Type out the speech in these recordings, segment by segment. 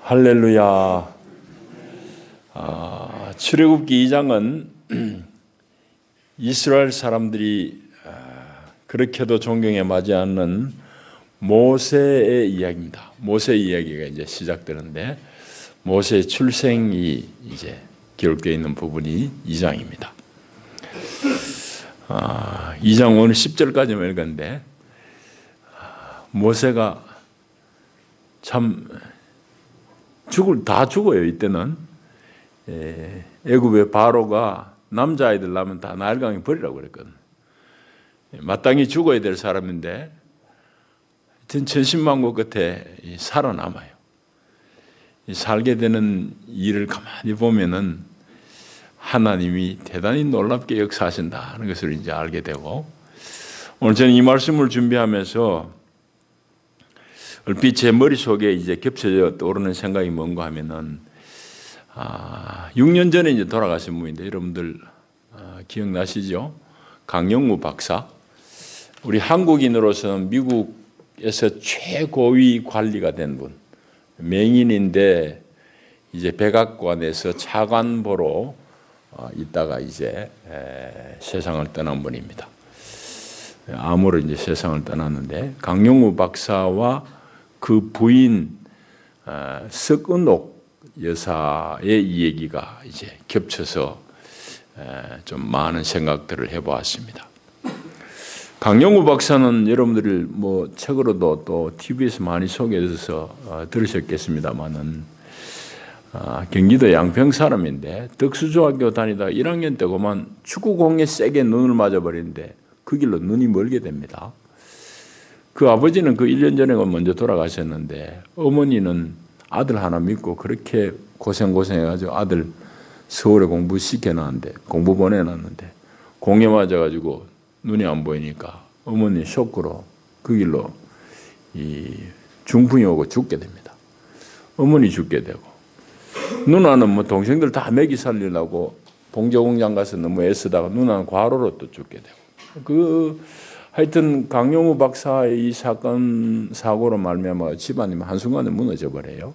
할렐루야. 출애굽기 2장은 이스라엘 사람들이 그렇게도 존경에 맞지 않는 모세의 이야기입니다. 모세 이야기가 이제 시작되는데 모세의 출생이 이제 기록되어 있는 부분이 2장입니다. 2장 오늘 10절까지만 읽었는데 모세가 참 다 죽어요. 이때는 애굽의 바로가 남자아이들 낳으면 다 나일강에 버리라고 그랬거든. 마땅히 죽어야 될 사람인데 천신만고 끝에 살아남아요. 살게 되는 일을 가만히 보면은 하나님이 대단히 놀랍게 역사하신다는 것을 이제 알게 되고, 오늘 저는 이 말씀을 준비하면서 얼핏 제 머릿속에 이제 겹쳐져 떠오르는 생각이 뭔가 하면은 6년 전에 이제 돌아가신 분인데 여러분들 기억나시죠? 강영우 박사. 우리 한국인으로서는 미국에서 최고위 관리가 된 분, 맹인인데 이제 백악관에서 차관보로 있다가 이제 세상을 떠난 분입니다. 암으로 이제 세상을 떠났는데, 강영우 박사와 그 부인 석은옥 여사의 이 얘기가 이제 겹쳐서 좀 많은 생각들을 해보았습니다. 강영우 박사는 여러분들이 뭐 책으로도 또 TV에서 많이 소개해서 들으셨겠습니다만은 경기도 양평 사람인데 덕수중학교 다니다가 1학년 때 그만 축구공에 세게 눈을 맞아버리는데 그 길로 눈이 멀게 됩니다. 그 아버지는 그 1년 전에 먼저 돌아가셨는데 어머니는 아들 하나 믿고 그렇게 고생해가지고 아들 서울에 공부 보내놨는데 공에 맞아가지고 눈이 안 보이니까 어머니 쇼크로 그 길로 중풍이 오고 죽게 됩니다. 어머니 죽게 되고, 누나는 뭐 동생들 다 먹이 살리려고 봉제공장 가서 너무 애쓰다가 누나는 과로로 또 죽게 되고, 하여튼 강영우 박사의 이 사건 사고로 말미암아 집안이 한순간에 무너져 버려요.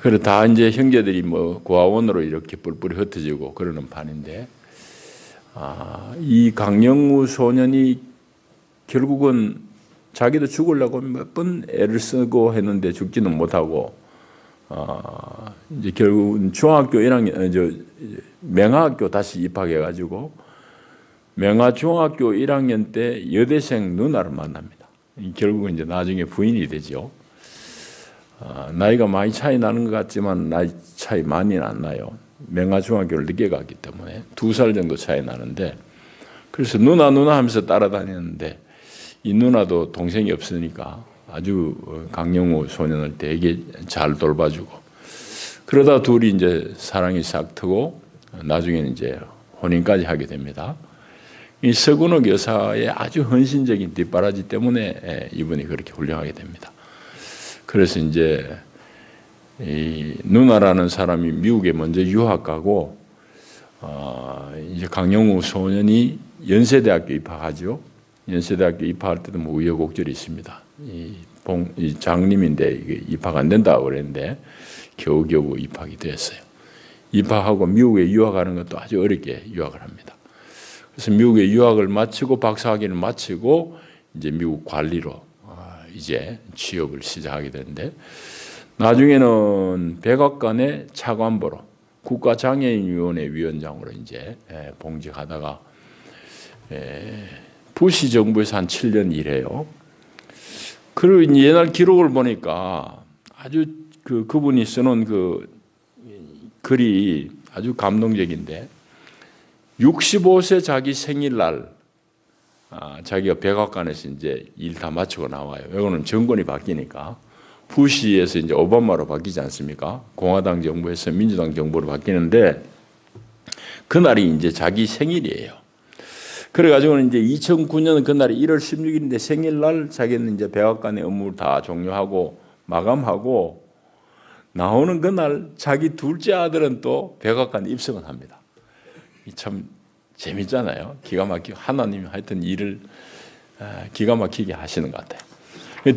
그래 다 이제 형제들이 뭐 고아원으로 이렇게 뿔뿔이 흩어지고 그러는 판인데, 이 강영우 소년이 결국은 자기도 죽으려고 몇 번 애를 쓰고 했는데 죽지는 못하고, 이제 결국은 중학교 1학년, 맹하학교 다시 입학해가지고 맹하중학교 1학년 때 여대생 누나를 만납니다. 결국은 이제 나중에 부인이 되죠. 나이가 많이 차이 나는 것 같지만 나이 차이 많이는 안 나요. 맹하중학교를 늦게 갔기 때문에 2살 정도 차이 나는데, 그래서 누나 하면서 따라다녔는데 이 누나도 동생이 없으니까 아주 강영우 소년을 되게 잘 돌봐주고, 그러다 둘이 이제 사랑이 싹 트고 나중에는 이제 혼인까지 하게 됩니다. 이 석은옥 여사의 아주 헌신적인 뒷바라지 때문에 이분이 그렇게 훌륭하게 됩니다. 그래서 이제 이 누나라는 사람이 미국에 먼저 유학 가고, 이제 강영우 소년이 연세대학교 입학하죠. 연세대학교 입학할 때도 뭐 우여곡절이 있습니다. 이 장님인데 이게 입학 안 된다고 그랬는데 겨우겨우 입학이 됐어요. 입학하고 미국에 유학하는 것도 아주 어렵게 유학을 합니다. 그래서 미국에 유학을 마치고 박사학위를 마치고 이제 미국 관리로 이제 취업을 시작하게 되는데, 나중에는 백악관의 차관보로 국가장애인위원회 위원장으로 이제 봉직하다가 부시 정부에서 한 7년 일해요. 그리고 옛날 기록을 보니까 아주 그분이 써놓은 그 글이 아주 감동적인데, 65세 자기 생일날 자기가 백악관에서 이제 일 다 마치고 나와요. 이거는 정권이 바뀌니까 부시에서 이제 오바마로 바뀌지 않습니까? 공화당 정부에서 민주당 정부로 바뀌는데 그날이 이제 자기 생일이에요. 그래가지고는 이제 2009년 그날이 1월 16일인데 생일날 자기는 이제 백악관의 업무를 다 종료하고 마감하고 나오는 그날 자기 둘째 아들은 또 백악관에 입성을 합니다. 참 재밌잖아요. 기가 막히고 하나님이 하여튼 일을 기가 막히게 하시는 것 같아요.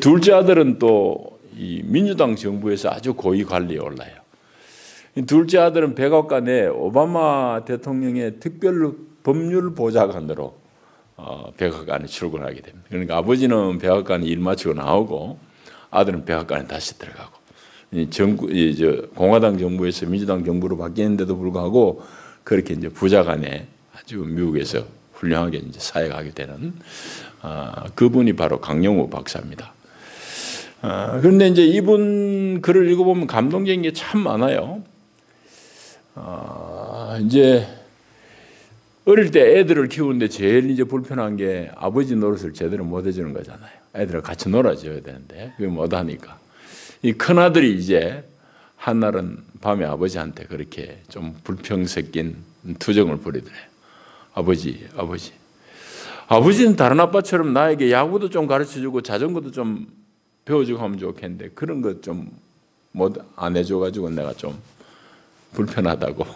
둘째 아들은 또 이 민주당 정부에서 아주 고위 관리에 올라요. 둘째 아들은 백악관에 오바마 대통령의 특별 법률 보좌관으로 백악관에 출근하게 됩니다. 그러니까 아버지는 백악관에 일 마치고 나오고 아들은 백악관에 다시 들어가고, 공화당 정부에서 민주당 정부로 바뀌는데도 불구하고 그렇게 이제 부자간에 아주 미국에서 훌륭하게 이제 사역하게 되는 그분이 바로 강영우 박사입니다. 그런데 이제 이분 글을 읽어보면 감동적인 게 참 많아요. 이제 어릴 때 애들을 키우는데 제일 이제 불편한 게 아버지 노릇을 제대로 못 해주는 거잖아요. 애들하고 같이 놀아줘야 되는데 그걸 못 하니까 이 큰 아들이 이제 한날은 밤에 아버지한테 그렇게 좀 불평 섞인 투정을 벌이더래요. 아버지는 다른 아빠처럼 나에게 야구도 좀 가르쳐주고 자전거도 좀 배워주고 하면 좋겠는데 그런 것 좀 못 안 해줘가지고 내가 좀 불편하다고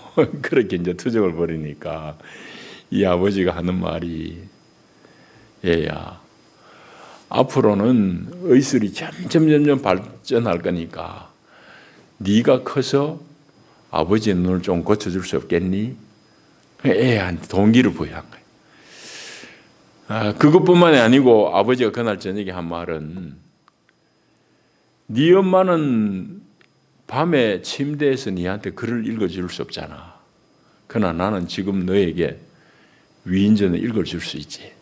그렇게 이제 투정을 벌이니까 이 아버지가 하는 말이, 얘야, 앞으로는 의술이 점점 발전할 거니까 네가 커서 아버지의 눈을 좀 고쳐줄 수 없겠니? 애한테 동기를 부여한 거예요. 그것뿐만이 아니고 아버지가 그날 저녁에 한 말은, 네 엄마는 밤에 침대에서 네한테 글을 읽어줄 수 없잖아. 그러나 나는 지금 너에게 위인전을 읽어줄 수 있지.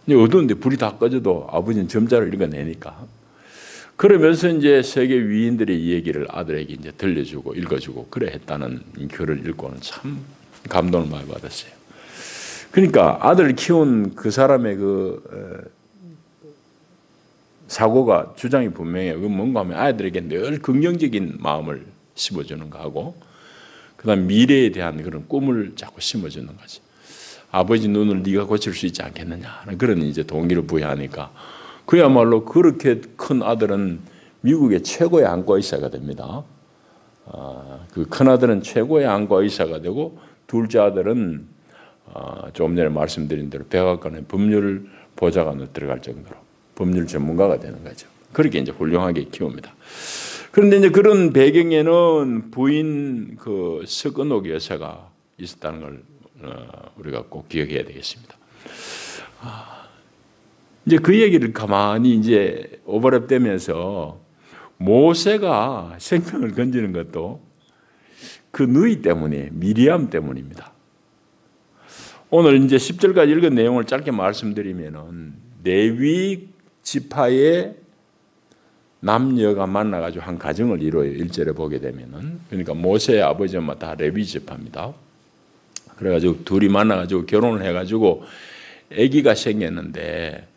어두운데 불이 다 꺼져도 아버지는 점자를 읽어내니까. 그러면서 이제 세계 위인들의 이 얘기를 아들에게 이제 들려주고 읽어주고 그래 했다는 글을 읽고는 참 감동을 많이 받았어요. 그러니까 아들을 키운 그 사람의 그 사고가 주장이 분명해요. 그 뭔가 하면 아이들에게 늘 긍정적인 마음을 심어주는 거하고, 그다음 미래에 대한 그런 꿈을 자꾸 심어주는 거지. 아버지 눈을 네가 고칠 수 있지 않겠느냐 하는 그런 이제 동기를 부여하니까 그야말로 그렇게 큰 아들은 미국의 최고의 안과 의사가 됩니다. 그 큰 아들은 최고의 안과 의사가 되고, 둘째 아들은 조금 전에 말씀드린 대로 백악관의 법률 보좌관으로 들어갈 정도로 법률 전문가가 되는 거죠. 그렇게 이제 훌륭하게 키웁니다. 그런데 이제 그런 배경에는 부인 그 석은옥 여사가 있었다는 걸 우리가 꼭 기억해야 되겠습니다. 이제 그 얘기를 가만히 이제 오버랩되면서 모세가 생명을 건지는 것도 그 누이 때문에, 미리암 때문입니다. 오늘 이제 10절까지 읽은 내용을 짧게 말씀드리면은 레위 지파의 남녀가 만나가지고 한 가정을 이루어요. 1절에 보게 되면은. 그러니까 모세의 아버지 엄마 다 레위 지파입니다. 그래가지고 둘이 만나가지고 결혼을 해가지고 아기가 생겼는데,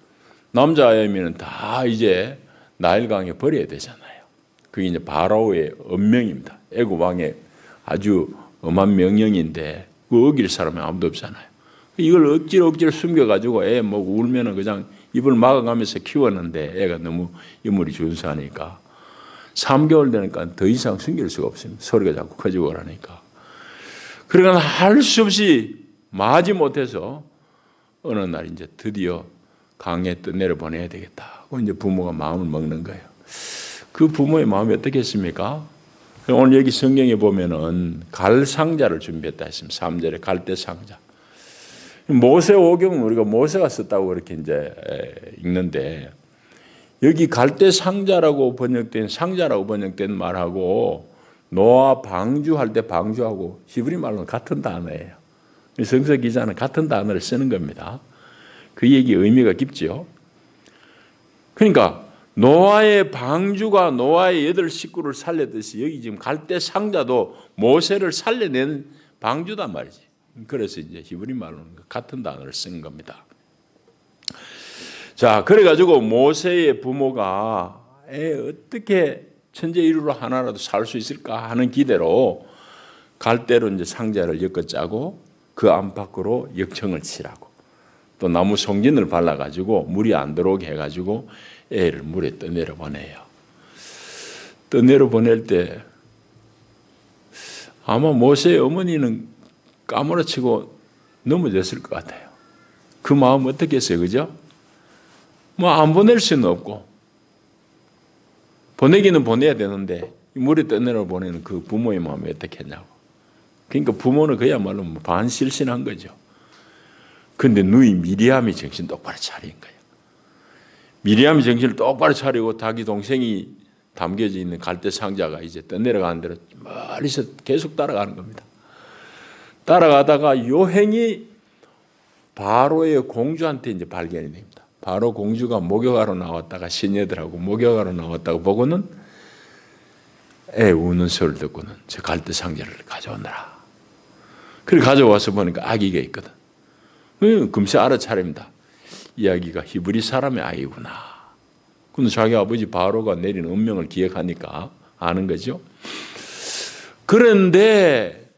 남자아이면 다 이제 나일강에 버려야 되잖아요. 그게 이제 바로의 엄명입니다. 애굽 왕의 아주 엄한 명령인데 그 어길 사람이 아무도 없잖아요. 이걸 억지로 숨겨가지고 애 뭐 울면은 그냥 입을 막아가면서 키웠는데 애가 너무 인물이 준수하니까 3개월 되니까 더 이상 숨길 수가 없습니다. 소리가 자꾸 커지고 그러니까. 그러니까 할 수 없이 마지 못해서 어느 날 이제 드디어 강에 떠내려 보내야 되겠다 하고 이제 부모가 마음을 먹는 거예요. 그 부모의 마음이 어떻겠습니까? 오늘 여기 성경에 보면은 갈 상자를 준비했다 했습니다. 3절에 갈대 상자. 모세오경은 우리가 모세가 썼다고 그렇게 이제 읽는데, 여기 갈대 상자라고 번역된 말하고 노아 방주할 때 방주하고 히브리 말로는 같은 단어예요. 성서 기자는 같은 단어를 쓰는 겁니다. 그 얘기 의미가 깊죠. 그러니까 노아의 방주가 노아의 8 식구를 살렸듯이 여기 지금 갈대 상자도 모세를 살려낸 방주단 말이지. 그래서 이제 히브리 말로는 같은 단어를 쓴 겁니다. 자, 그래가지고 모세의 부모가 어떻게 천재 일루로 하나라도 살 수 있을까 하는 기대로 갈대로 이제 상자를 엮어 짜고 그 안팎으로 역청을 칠하고 또 나무 송진을 발라가지고 물이 안 들어오게 해가지고 애를 물에 떠내려 보내요. 떠내려 보낼 때 아마 모세의 어머니는 까무러치고 넘어졌을 것 같아요. 그 마음 어떻게 했어요, 그죠? 뭐 안 보낼 수는 없고 보내기는 보내야 되는데 물에 떠내려 보내는 그 부모의 마음이 어떻겠냐고. 그러니까 부모는 그야말로 반실신한 거죠. 그런데 누이 미리암이 정신 똑바로 차린 거예요. 미리암이 정신을 똑바로 차리고 자기 동생이 담겨져 있는 갈대 상자가 이제 떠내려가는 대로 멀리서 계속 따라가는 겁니다. 따라가다가 요행이 바로의 공주한테 이제 발견이 됩니다. 바로 공주가 목욕하러 나왔다가 시녀들하고 목욕하러 나왔다고 보고는 애 우는 소리를 듣고는 저 갈대 상자를 가져오느라. 그래 가져와서 보니까 아기가 있거든. 금세 알아차립니다. 이 아기가 히브리 사람의 아이구나. 근데 자기 아버지 바로가 내린 운명을 기억하니까 아는 거죠. 그런데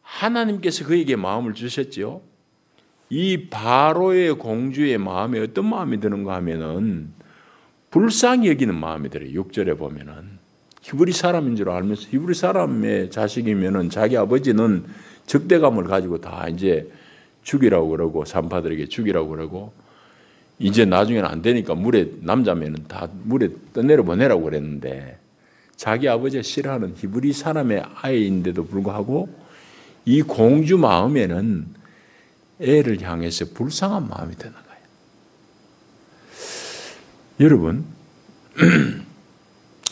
하나님께서 그에게 마음을 주셨죠. 이 바로의 공주의 마음에 어떤 마음이 드는가 하면은 불쌍히 여기는 마음이 들어요. 6절에 보면은 히브리 사람인 줄 알면서 히브리 사람의 자식이면은 자기 아버지는 적대감을 가지고 다 이제 죽이라고 그러고 산파들에게 죽이라고 그러고 이제 나중에는 안 되니까 물에 남자면은 다 물에 떠내려 보내라고 그랬는데 자기 아버지가 싫어하는 히브리 사람의 아이인데도 불구하고 이 공주 마음에는 애를 향해서 불쌍한 마음이 드는 거예요. 여러분,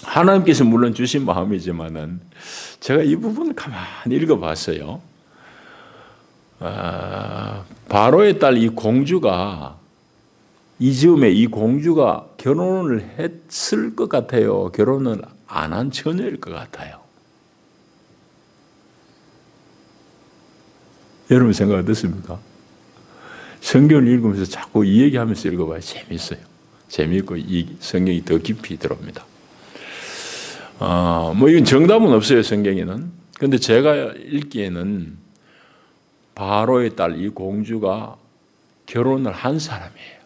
하나님께서 물론 주신 마음이지만은 제가 이 부분을 가만히 읽어봤어요. 바로의 딸 이 공주가 이 즈음에 이 공주가 결혼을 했을 것 같아요. 결혼을 안 한 처녀일 것 같아요. 여러분 생각 어떻습니까? 성경을 읽으면서 자꾸 이 얘기하면서 읽어봐야 재밌어요. 재미있고 이 성경이 더 깊이 들어옵니다. 뭐 이건 정답은 없어요, 성경에는. 그런데 제가 읽기에는 바로의 딸 이 공주가 결혼을 한 사람이에요.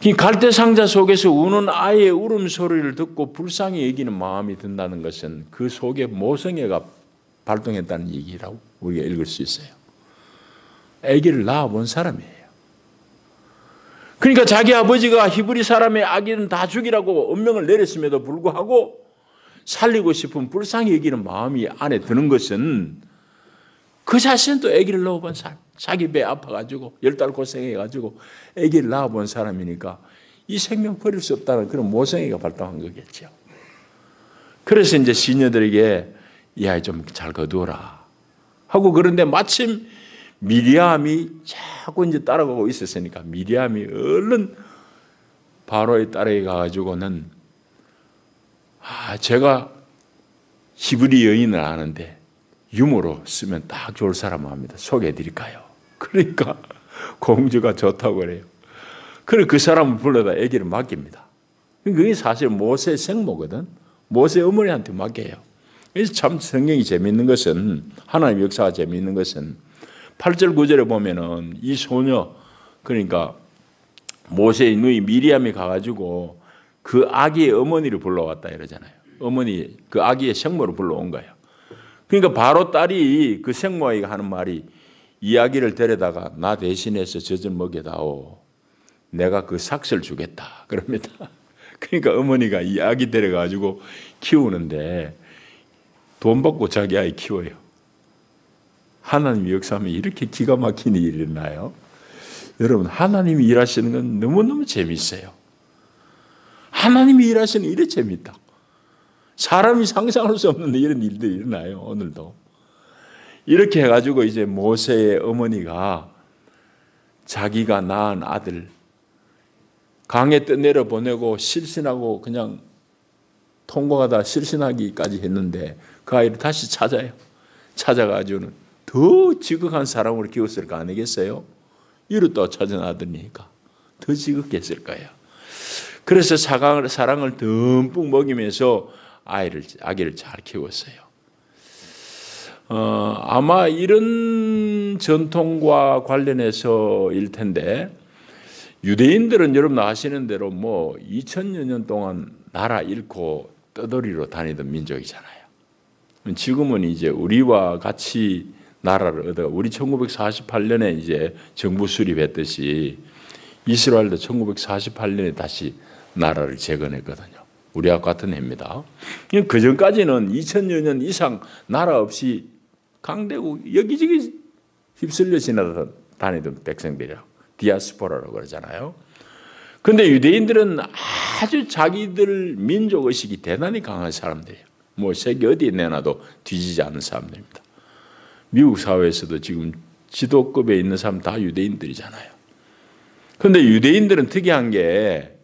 이 갈대 상자 속에서 우는 아이의 울음소리를 듣고 불쌍히 여기는 마음이 든다는 것은 그 속에 모성애가 발동했다는 얘기라고 우리가 읽을 수 있어요. 아기를 낳아본 사람이에요. 그러니까 자기 아버지가 히브리 사람의 아기는 다 죽이라고 운명을 내렸음에도 불구하고 살리고 싶은 불쌍히 여기는 마음이 안에 드는 것은 그 자신도 아기를 낳아본 사람, 자기 배 아파가지고 10달 고생해가지고 아기를 낳아본 사람이니까 이 생명 버릴 수 없다는 그런 모성애가 발동한 거겠죠. 그래서 이제 시녀들에게 이 아이 좀 잘 거두어라 하고, 그런데 마침 미리암이 자꾸 이제 따라가고 있었으니까 미리암이 얼른 바로의 딸에게 가가지고는 제가 히브리 여인을 아는데 유모로 쓰면 딱 좋을 사람 합니다. 소개해드릴까요? 그러니까 공주가 좋다고 그래요. 그래 그 사람을 불러다 아기를 맡깁니다. 그게 사실 모세의 생모거든. 모세 어머니한테 맡겨요. 그래서 참 성경이 재미있는 것은, 하나님의 역사가 재미있는 것은 8절 9절에 보면은 이 소녀, 그러니까 모세의 누이 미리암이 가가지고 그 아기의 어머니를 불러왔다 이러잖아요. 어머니 그 아기의 생모를 불러온 거예요. 그러니까 바로 딸이 그 생모아이가 하는 말이 이 아기를 데려다가 나 대신해서 젖을 먹여다오. 내가 그 삭슬 주겠다 그럽니다. 그러니까 어머니가 이 아기 데려가지고 키우는데 돈 받고 자기 아이 키워요. 하나님의 역사하면 이렇게 기가 막힌 일이 일어나요. 여러분, 하나님이 일하시는 건 너무너무 재미있어요. 하나님이 일하시는 일이 재밌다. 사람이 상상할 수 없는 이런 일들이 일어나요. 오늘도. 이렇게 해가지고 이제 모세의 어머니가 자기가 낳은 아들 강에 떠내려 보내고 실신하고 그냥 통과하다 실신하기까지 했는데 그 아이를 다시 찾아요. 찾아가지고는 더 지극한 사랑으로 키웠을 거 아니겠어요? 이루도 찾은 아들이니까 더 지극했을 거예요. 그래서 사랑을 듬뿍 먹이면서 아기를 잘 키웠어요. 아마 이런 전통과 관련해서일 텐데, 유대인들은 여러분 아시는 대로 뭐 2000여 년 동안 나라 잃고 떠돌이로 다니던 민족이잖아요. 지금은 이제 우리와 같이 나라를 얻어, 우리 1948년에 이제 정부 수립했듯이 이스라엘도 1948년에 다시 나라를 재건했거든요. 우리와 같은 해입니다. 그 전까지는 2000여 년 이상 나라 없이 강대국 여기저기 휩쓸려 지나다니던 백성들이라고 디아스포라라고 그러잖아요. 그런데 유대인들은 아주 자기들 민족의식이 대단히 강한 사람들이에요. 뭐 세계 어디에 내놔도 뒤지지 않는 사람들입니다. 미국 사회에서도 지금 지도급에 있는 사람 다 유대인들이잖아요. 그런데 유대인들은 특이한 게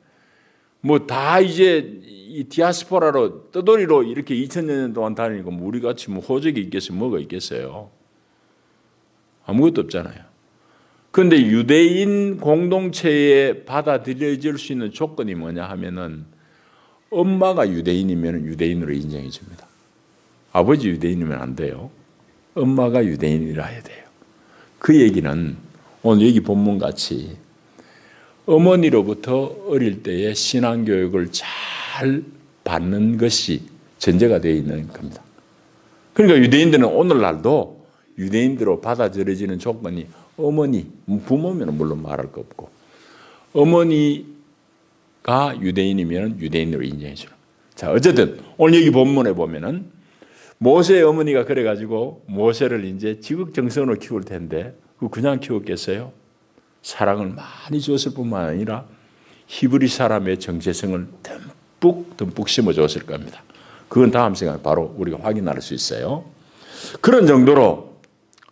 뭐 다 이제 이 디아스포라로 떠돌이로 이렇게 2000년 동안 다니고 뭐 우리같이 뭐 호적이 있겠어요? 뭐가 있겠어요? 아무것도 없잖아요. 그런데 유대인 공동체에 받아들여질 수 있는 조건이 뭐냐 하면은 엄마가 유대인이면 유대인으로 인정해 줍니다. 아버지 유대인이면 안 돼요. 엄마가 유대인이라 해야 돼요. 그 얘기는 오늘 여기 본문같이 어머니로부터 어릴 때의 신앙교육을 잘 받는 것이 전제가 되어 있는 겁니다. 그러니까 유대인들은 오늘날도 유대인들로 받아들여지는 조건이 어머니, 부모면 물론 말할 거 없고 어머니가 유대인이면 유대인으로 인정해 주는. 자, 어쨌든 오늘 여기 본문에 보면은 모세의 어머니가 그래가지고 모세를 이제 지극정성으로 키울 텐데 그냥 키웠겠어요? 사랑을 많이 줬을 뿐만 아니라 히브리 사람의 정체성을 듬뿍 심어줬을 겁니다. 그건 다음 시간에 바로 우리가 확인할 수 있어요. 그런 정도로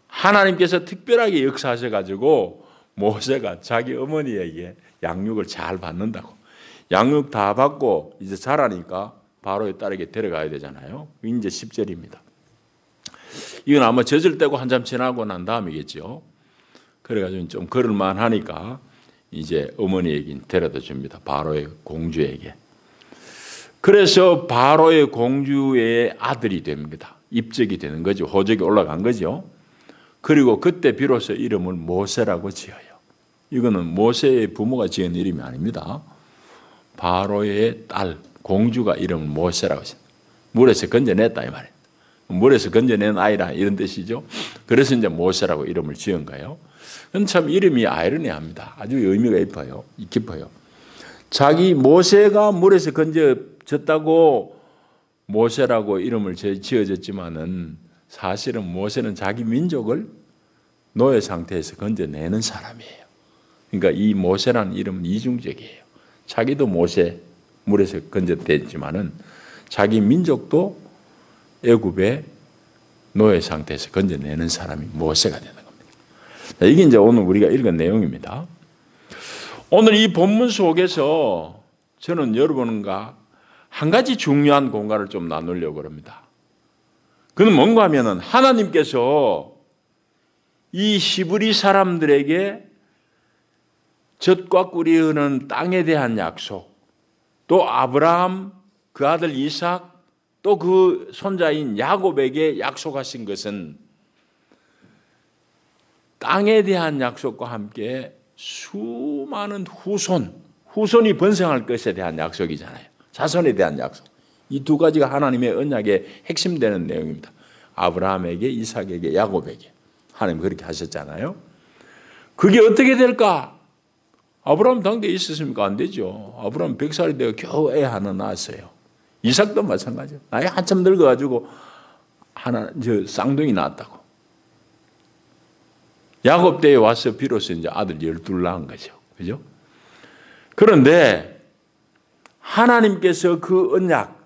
하나님께서 특별하게 역사하셔가지고 모세가 자기 어머니에게 양육을 잘 받는다고. 양육 다 받고 이제 자라니까 바로의 딸에게 데려가야 되잖아요. 이제 10절입니다. 이건 아마 젖을 떼고 한참 지나고 난 다음이겠죠. 그래가지고 좀 걸을만 하니까 이제 어머니에게 데려다 줍니다. 바로의 공주에게. 그래서 바로의 공주의 아들이 됩니다. 입적이 되는 거죠. 호적이 올라간 거죠. 그리고 그때 비로소 이름을 모세라고 지어요. 이거는 모세의 부모가 지은 이름이 아닙니다. 바로의 딸 공주가 이름을 모세라고 지어요. 물에서 건져냈다 이 말이에요. 물에서 건져낸 아이라 이런 뜻이죠. 그래서 이제 모세라고 이름을 지은 거예요. 참 이름이 아이러니합니다. 아주 의미가 깊어요. 자기 모세가 물에서 건져졌다고 모세라고 이름을 지어졌지만은 사실은 모세는 자기 민족을 노예 상태에서 건져내는 사람이에요. 그러니까 이 모세라는 이름은 이중적이에요. 자기도 모세 물에서 건져냈지만은 자기 민족도 애굽의 노예 상태에서 건져내는 사람이 모세가 되는 겁니다. 이게 이제 오늘 우리가 읽은 내용입니다. 오늘 이 본문 속에서 저는 여러분과 한 가지 중요한 공간을 좀 나누려고 합니다. 그건 뭔가 하면은 하나님께서 이 히브리 사람들에게 젖과 꿀이 흐르는 땅에 대한 약속, 또 아브라함, 그 아들 이삭, 또 그 손자인 야곱에게 약속하신 것은 땅에 대한 약속과 함께 수많은 후손이 번성할 것에 대한 약속이잖아요. 자손에 대한 약속. 이 두 가지가 하나님의 언약의 핵심되는 내용입니다. 아브라함에게, 이삭에게, 야곱에게. 하나님 그렇게 하셨잖아요. 그게 어떻게 될까? 아브라함 당대에 있었습니까? 안 되죠. 아브라함 100살이 되어 겨우 애 하나 낳았어요. 이삭도 마찬가지예요. 나이 한참 늙어가지고 쌍둥이 낳았다고. 야곱 때에 와서 비로소 이제 아들 12 낳은 거죠. 그죠? 그런데 하나님께서 그 언약,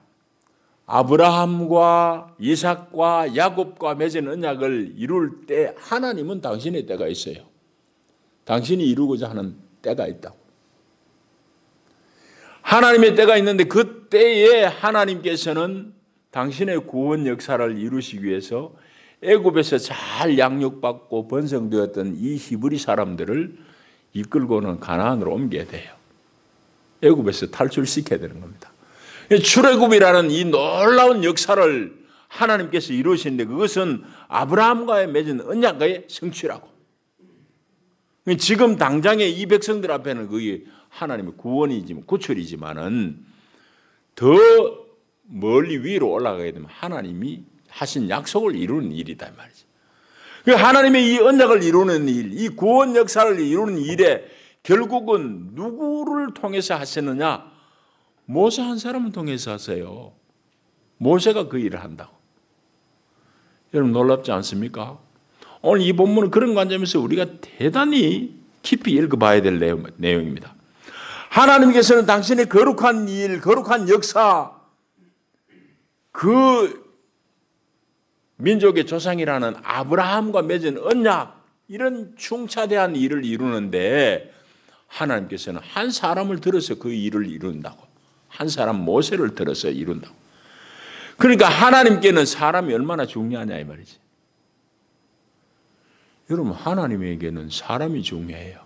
아브라함과 이삭과 야곱과 맺은 언약을 이룰 때 하나님은 당신의 때가 있어요. 당신이 이루고자 하는 때가 있다고. 하나님의 때가 있는데 그 때에 하나님께서는 당신의 구원 역사를 이루시기 위해서 애굽에서 잘 양육받고 번성되었던 이 히브리 사람들을 이끌고는 가나안으로 옮겨야 돼요. 애굽에서 탈출시켜야 되는 겁니다. 출애굽이라는 이 놀라운 역사를 하나님께서 이루시는데 그것은 아브라함과의 맺은 언약의 성취라고. 지금 당장의 이 백성들 앞에는 그게 하나님의 구원이지만 구출이지만은 더 멀리 위로 올라가게 되면 하나님이 하신 약속을 이루는 일이다 말이죠. 하나님의 이 언약을 이루는 일, 이 구원 역사를 이루는 일에 결국은 누구를 통해서 하시느냐? 모세 한 사람을 통해서 하세요. 모세가 그 일을 한다고. 여러분 놀랍지 않습니까? 오늘 이 본문은 그런 관점에서 우리가 대단히 깊이 읽어봐야 될 내용입니다. 하나님께서는 당신의 거룩한 일, 거룩한 역사, 그 민족의 조상이라는 아브라함과 맺은 언약, 이런 충차대한 일을 이루는데 하나님께서는 한 사람을 들어서 그 일을 이룬다고. 한 사람 모세를 들어서 이룬다고. 그러니까 하나님께는 사람이 얼마나 중요하냐 이 말이지. 여러분 하나님에게는 사람이 중요해요.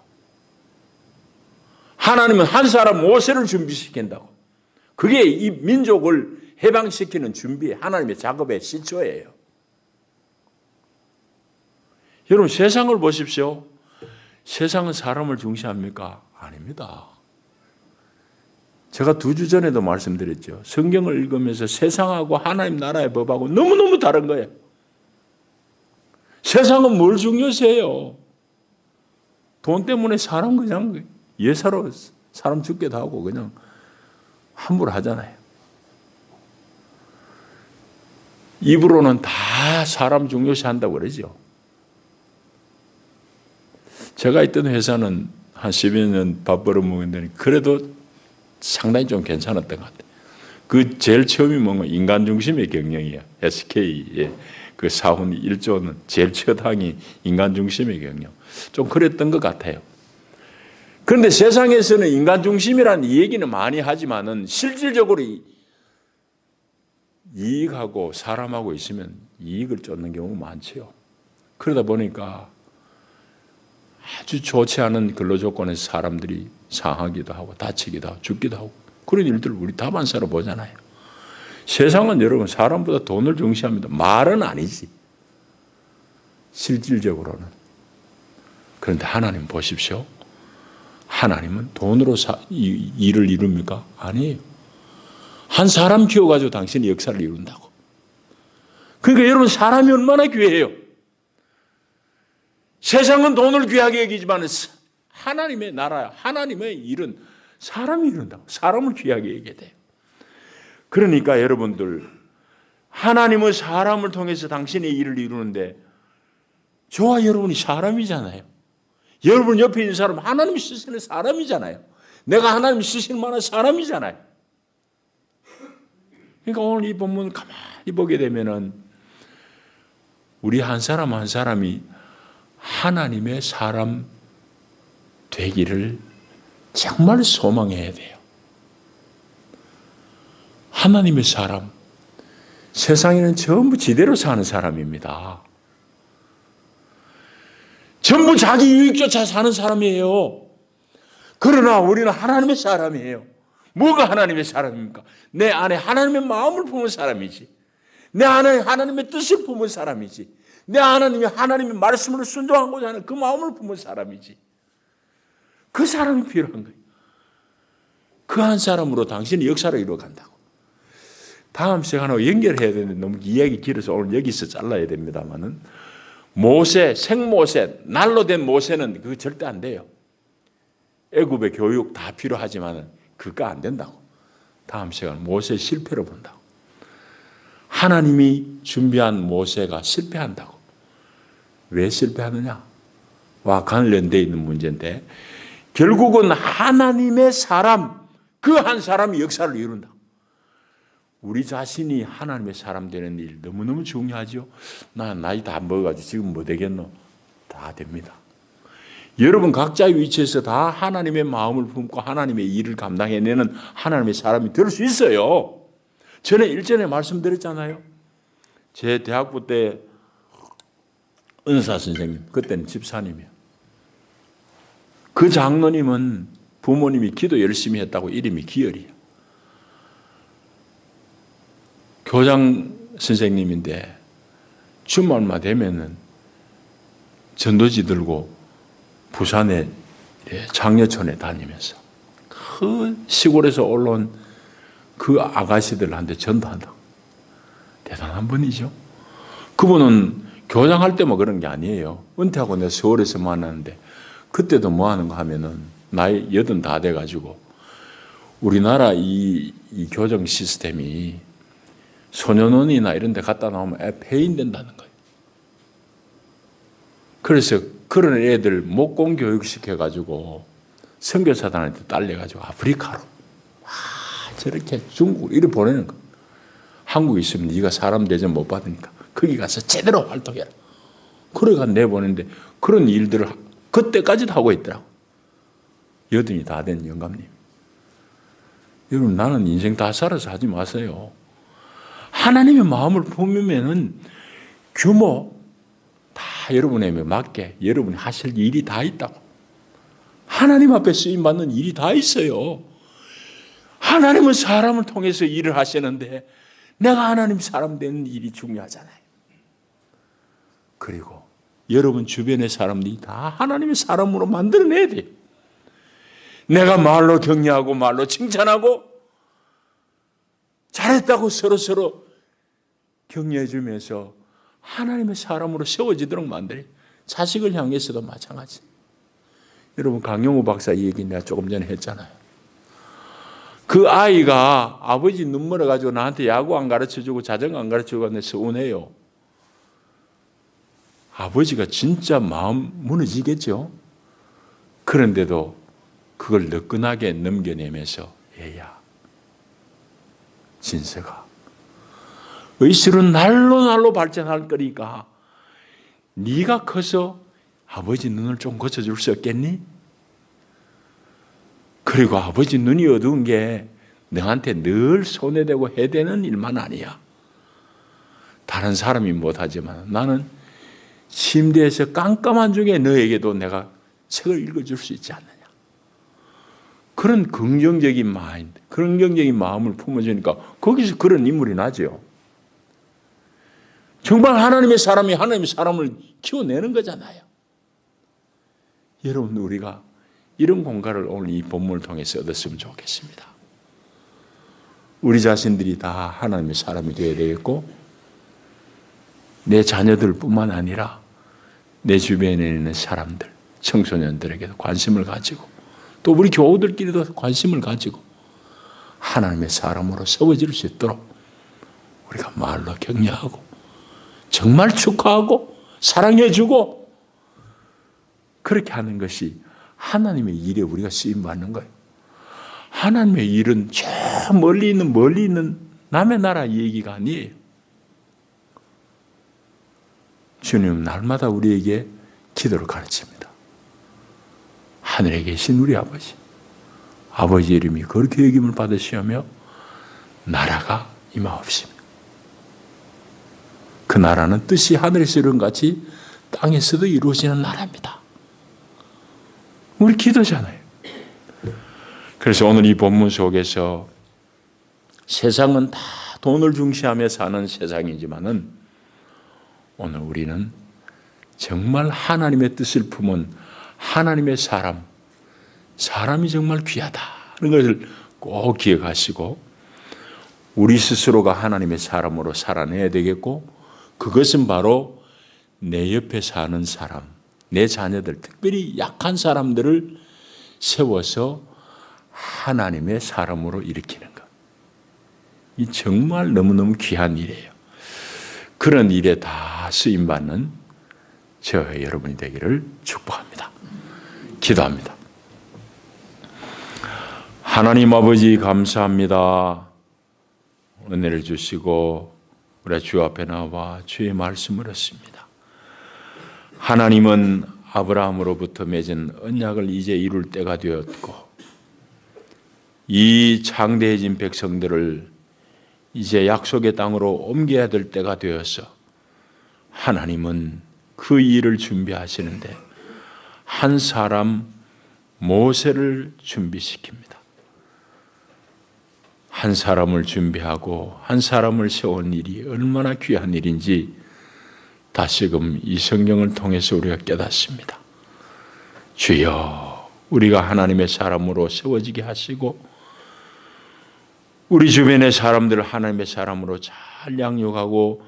하나님은 한 사람 모세를 준비시킨다고. 그게 이 민족을 해방시키는 준비, 하나님의 작업의 시초예요. 여러분 세상을 보십시오. 세상은 사람을 중시합니까? 아닙니다. 제가 2주 전에도 말씀드렸죠. 성경을 읽으면서 세상하고 하나님 나라의 법하고 너무너무 다른 거예요. 세상은 뭘 중요시해요? 돈 때문에 사람 그냥 예사로 사람 죽게도 하고 그냥 함부로 하잖아요. 입으로는 다 사람 중요시한다고 그러죠. 제가 있던 회사는 한 10여 년 밥 벌어먹었는데 그래도 상당히 좀 괜찮았던 것 같아요. 그 제일 처음이 뭔가 인간 중심의 경영이에요. SK의 그 사훈 1조는 제일 첫 항이 인간 중심의 경영. 좀 그랬던 것 같아요. 그런데 세상에서는 인간 중심이라는 얘기는 많이 하지만은 실질적으로 이익하고 사람하고 있으면 이익을 쫓는 경우가 많죠. 그러다 보니까 아주 좋지 않은 근로조건에서 사람들이 상하기도 하고 다치기도 하고 죽기도 하고 그런 일들을 우리 다반사로 보잖아요. 세상은 여러분 사람보다 돈을 중시합니다. 말은 아니지. 실질적으로는. 그런데 하나님 보십시오. 하나님은 돈으로 일을 이룹니까? 아니에요. 한 사람 키워가지고 당신이 역사를 이룬다고. 그러니까 여러분 사람이 얼마나 귀해요. 세상은 돈을 귀하게 여기지만 하나님의 나라, 하나님의 일은 사람이 이룬다고. 사람을 귀하게 여기게 돼요. 그러니까 여러분들 하나님은 사람을 통해서 당신의 일을 이루는데 저와 여러분이 사람이잖아요. 여러분 옆에 있는 사람 하나님이 쓰시는 사람이잖아요. 내가 하나님이 쓰시는 만한 사람이잖아요. 그러니까 오늘 이 본문 가만히 보게 되면은 우리 한 사람 한 사람이 하나님의 사람 되기를 정말 소망해야 돼요. 하나님의 사람, 세상에는 전부 지대로 사는 사람입니다. 전부 자기 유익조차 사는 사람이에요. 그러나 우리는 하나님의 사람이에요. 뭐가 하나님의 사람입니까? 내 안에 하나님의 마음을 품은 사람이지. 내 안에 하나님의 뜻을 품은 사람이지. 내 하나님의 말씀을 순종하고자 하는 그 마음을 품은 사람이지. 그 사람이 필요한 거예요. 그 한 사람으로 당신이 역사를 이루어간다고. 다음 시간하고 연결해야 되는데 너무 이야기 길어서 오늘 여기서 잘라야 됩니다만은 모세, 생모세, 날로 된 모세는 그거 절대 안 돼요. 애굽의 교육 다 필요하지만 그거 안 된다고. 다음 시간 모세 실패로 본다고. 하나님이 준비한 모세가 실패한다고. 왜 실패하느냐? 와 관련되어 있는 문제인데 결국은 하나님의 사람, 그 한 사람이 역사를 이룬다. 우리 자신이 하나님의 사람 되는 일 너무너무 중요하죠. 나 나이 다 먹어가지고 지금 뭐 되겠노? 다 됩니다. 여러분 각자의 위치에서 다 하나님의 마음을 품고 하나님의 일을 감당해내는 하나님의 사람이 될 수 있어요. 전에 일전에 말씀드렸잖아요. 제 대학부 때 은사 선생님, 그때는 집사님이에요. 그 장로님은 부모님이 기도 열심히 했다고 이름이 기열이에요. 교장 선생님인데 주말만 되면은 전도지 들고 부산의 장려촌에 다니면서 그 시골에서 올라온 그 아가씨들한테 전도한다. 대단한 분이죠. 그분은 교장할 때만 그런 게 아니에요. 은퇴하고 내가 서울에서 만났는데 그때도 뭐 하는 거 하면은 나이 80 다 돼가지고 우리나라 이 교정 시스템이 소년원이나 이런 데 갔다 나오면 폐인된다는 거예요. 그래서 그런 애들 목공 교육시켜가지고 선교사단한테 딸려가지고 아프리카로 저렇게 중국으로 이렇게 보내는 거예요. 한국에 있으면 네가 사람 대접 못 받으니까 거기 가서 제대로 활동해라. 그래가 내보내는데 그런 일들을 그때까지도 하고 있더라고. 여든이 다 된 영감님. 여러분, 나는 인생 다 살아서 하지 마세요. 하나님의 마음을 품으면은 규모 다 여러분에 맞게 여러분이 하실 일이 다 있다고. 하나님 앞에 쓰임 받는 일이 다 있어요. 하나님은 사람을 통해서 일을 하시는데 내가 하나님 사람 되는 일이 중요하잖아요. 그리고 여러분 주변의 사람들이 다 하나님의 사람으로 만들어내야 돼요. 내가 말로 격려하고 말로 칭찬하고 잘했다고 서로 격려해 주면서 하나님의 사람으로 세워지도록 만들어요. 자식을 향해서도 마찬가지. 여러분, 강영우 박사 이 얘기 내가 조금 전에 했잖아요. 그 아이가 아버지 눈물을 가지고 나한테 야구 안 가르쳐주고 자전거 안 가르쳐주고 하는데 서운해요. 아버지가 진짜 마음 무너지겠죠. 그런데도 그걸 느끈하게 넘겨내면서 얘야, 진서가 의술은 날로 발전할 거니까 네가 커서 아버지 눈을 좀 고쳐줄 수 없겠니? 그리고 아버지 눈이 어두운 게 너한테 늘 손해되고 해대는 일만 아니야. 다른 사람이 못하지만 나는 침대에서 깜깜한 중에 너에게도 내가 책을 읽어줄 수 있지 않느냐. 그런 긍정적인 마인드, 긍정적인 마음을 품어주니까 거기서 그런 인물이 나죠. 정말 하나님의 사람이 하나님의 사람을 키워내는 거잖아요. 여러분, 우리가 이런 공간을 오늘 이 본문을 통해서 얻었으면 좋겠습니다. 우리 자신들이 다 하나님의 사람이 되어야 되겠고 내 자녀들뿐만 아니라 내 주변에 있는 사람들, 청소년들에게도 관심을 가지고 또 우리 교우들끼리도 관심을 가지고 하나님의 사람으로 세워질 수 있도록 우리가 말로 격려하고 정말 축하하고 사랑해주고 그렇게 하는 것이 하나님의 일에 우리가 쓰임받는 거예요. 하나님의 일은 저 멀리 있는 남의 나라 얘기가 아니에요. 주님은 날마다 우리에게 기도를 가르칩니다. 하늘에 계신 우리 아버지, 아버지 이름이 그렇게 여김을 받으시오며 나라가 임하옵시며 그 나라는 뜻이 하늘에서 이룬 같이 땅에서도 이루어지는 나라입니다. 우리 기도잖아요. 그래서 오늘 이 본문 속에서 세상은 다 돈을 중시하며 사는 세상이지만은 오늘 우리는 정말 하나님의 뜻을 품은 하나님의 사람이 정말 귀하다는 것을 꼭 기억하시고 우리 스스로가 하나님의 사람으로 살아내야 되겠고 그것은 바로 내 옆에 사는 사람, 내 자녀들, 특별히 약한 사람들을 세워서 하나님의 사람으로 일으키는 것. 이 정말 너무너무 귀한 일이에요. 그런 일에 다 쓰임받는 저와 여러분이 되기를 축복합니다. 기도합니다. 하나님 아버지 감사합니다. 은혜를 주시고 우리 주 앞에 나와 주의 말씀을 얻습니다. 하나님은 아브라함으로부터 맺은 언약을 이제 이룰 때가 되었고 이 장대해진 백성들을 이제 약속의 땅으로 옮겨야 될 때가 되어서 하나님은 그 일을 준비하시는데 한 사람 모세를 준비시킵니다. 한 사람을 준비하고 한 사람을 세운 일이 얼마나 귀한 일인지 다시금 이 성경을 통해서 우리가 깨닫습니다. 주여, 우리가 하나님의 사람으로 세워지게 하시고 우리 주변의 사람들을 하나님의 사람으로 잘 양육하고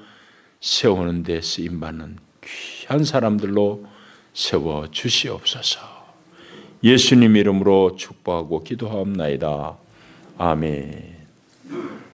세우는 데 쓰임받는 귀한 사람들로 세워주시옵소서. 예수님 이름으로 축복하고 기도하옵나이다. 아멘.